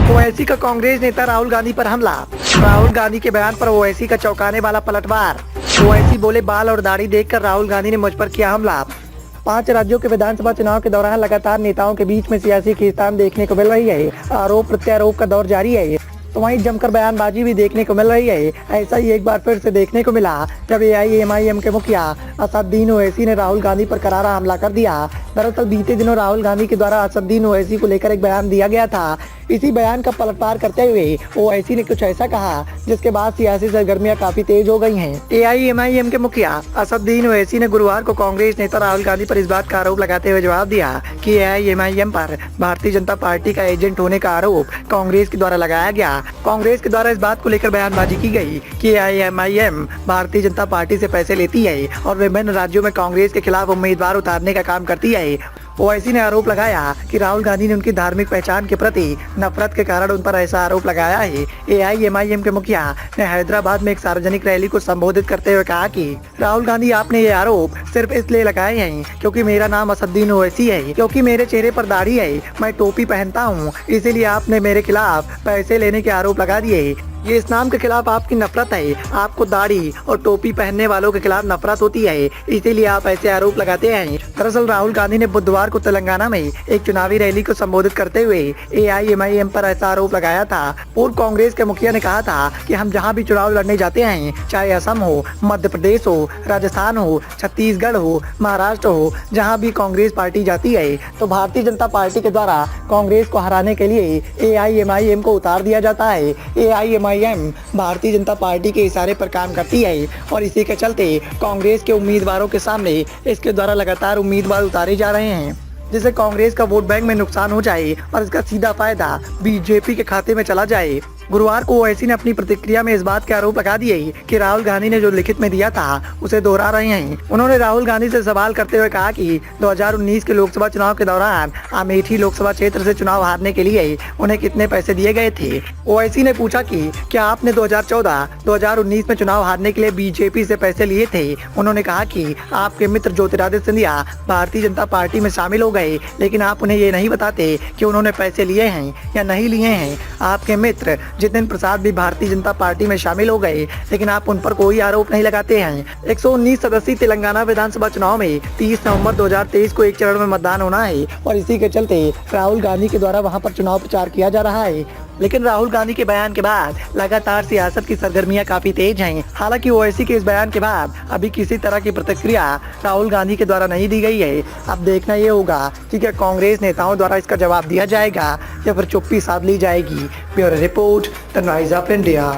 ओवैसी का कांग्रेस नेता राहुल गांधी पर हमला। राहुल गांधी के बयान पर ओवैसी का चौंकाने वाला पलटवार। ओवैसी बोले, बाल और दाढ़ी देखकर राहुल गांधी ने मुझ पर किया हमला। 5 राज्यों के विधानसभा चुनाव के दौरान लगातार नेताओं के बीच में सियासी खींचतान देखने को मिल रही है। आरोप प्रत्यारोप का दौर जारी है, तो वहीं जमकर बयानबाजी भी देखने को मिल रही है। ऐसा ही एक बार फिर से देखने को मिला जब AIMIM के मुखिया असदुद्दीन ओवैसी ने राहुल गांधी पर करारा हमला कर दिया। दरअसल बीते दिनों राहुल गांधी के द्वारा असदुद्दीन ओवैसी को लेकर एक बयान दिया गया था। इसी बयान का पलटवार करते हुए ओवैसी ने कुछ ऐसा कहा जिसके बाद सियासी सरगर्मियां काफी तेज हो गई हैं। AIMIM के मुखिया असदुद्दीन ओवैसी ने गुरुवार को कांग्रेस नेता राहुल गांधी पर इस बात का आरोप लगाते हुए जवाब दिया कि AIMIM पर भारतीय जनता पार्टी का एजेंट होने का आरोप कांग्रेस के द्वारा लगाया गया। कांग्रेस के द्वारा इस बात को लेकर बयानबाजी की गई कि AIMIM भारतीय जनता पार्टी से पैसे लेती है और विभिन्न राज्यों में कांग्रेस के खिलाफ उम्मीदवार उतारने का काम करती है। ओवैसी ने आरोप लगाया कि राहुल गांधी ने उनकी धार्मिक पहचान के प्रति नफरत के कारण उन पर ऐसा आरोप लगाया है। AIMIM के मुखिया ने हैदराबाद में एक सार्वजनिक रैली को संबोधित करते हुए कहा कि राहुल गांधी, आपने ये आरोप सिर्फ इसलिए लगाए हैं क्योंकि मेरा नाम असदुद्दीन ओवैसी है, क्योंकि मेरे चेहरे पर दाढ़ी है, मैं टोपी पहनता हूँ, इसीलिए आपने मेरे खिलाफ पैसे लेने के आरोप लगा दिए। ये इस्लाम के खिलाफ आपकी नफरत है, आपको दाढ़ी और टोपी पहनने वालों के खिलाफ नफरत होती है, इसीलिए आप ऐसे आरोप लगाते हैं। दरअसल राहुल गांधी ने बुधवार को तेलंगाना में एक चुनावी रैली को संबोधित करते हुए AIMIM पर ऐसा आरोप लगाया था। पूर्व कांग्रेस के मुखिया ने कहा था कि हम जहां भी चुनाव लड़ने जाते हैं, चाहे असम हो, मध्य प्रदेश हो, राजस्थान हो, छत्तीसगढ़ हो, महाराष्ट्र हो, जहां भी कांग्रेस पार्टी जाती है तो भारतीय जनता पार्टी के द्वारा कांग्रेस को हराने के लिए AIMIM को उतार दिया जाता है। AIMIM भारतीय जनता पार्टी के इशारे पर काम करती है और इसी के चलते कांग्रेस के उम्मीदवारों के सामने इसके द्वारा लगातार उम्मीदवार उतारे जा रहे हैं, जिससे कांग्रेस का वोट बैंक में नुकसान हो जाए और इसका सीधा फायदा बीजेपी के खाते में चला जाए। गुरुवार को ओवैसी ने अपनी प्रतिक्रिया में इस बात के आरोप लगा दिए कि राहुल गांधी ने जो लिखित में दिया था उसे दोहरा रहे हैं। उन्होंने राहुल गांधी से सवाल करते हुए कहा कि 2019 के लोकसभा चुनाव के दौरान अमेठी लोकसभा क्षेत्र से चुनाव हारने के लिए उन्हें कितने पैसे दिए गए थे। ओवैसी ने पूछा कि क्या आपने 2014-2019 में चुनाव हारने के लिए बीजेपी से पैसे लिए थे। उन्होंने कहा कि आपके मित्र ज्योतिरादित्य सिंधिया भारतीय जनता पार्टी में शामिल हो गए, लेकिन आप उन्हें ये नहीं बताते कि उन्होंने पैसे लिए हैं या नहीं लिए हैं। आपके मित्र जितिन प्रसाद भी भारतीय जनता पार्टी में शामिल हो गए, लेकिन आप उन पर कोई आरोप नहीं लगाते हैं। 119 सदस्यीय तेलंगाना विधानसभा चुनाव में 30 नवंबर 2023 को एक चरण में मतदान होना है और इसी के चलते राहुल गांधी के द्वारा वहां पर चुनाव प्रचार किया जा रहा है। लेकिन राहुल गांधी के बयान के बाद लगातार सियासत की सरगर्मियां काफी तेज हैं। हालांकि ओवैसी के इस बयान के बाद अभी किसी तरह की प्रतिक्रिया राहुल गांधी के द्वारा नहीं दी गई है। अब देखना ये होगा कि क्या कांग्रेस नेताओं द्वारा इसका जवाब दिया जाएगा या फिर चुप्पी साध ली जाएगी। Bureau report, the noise of India.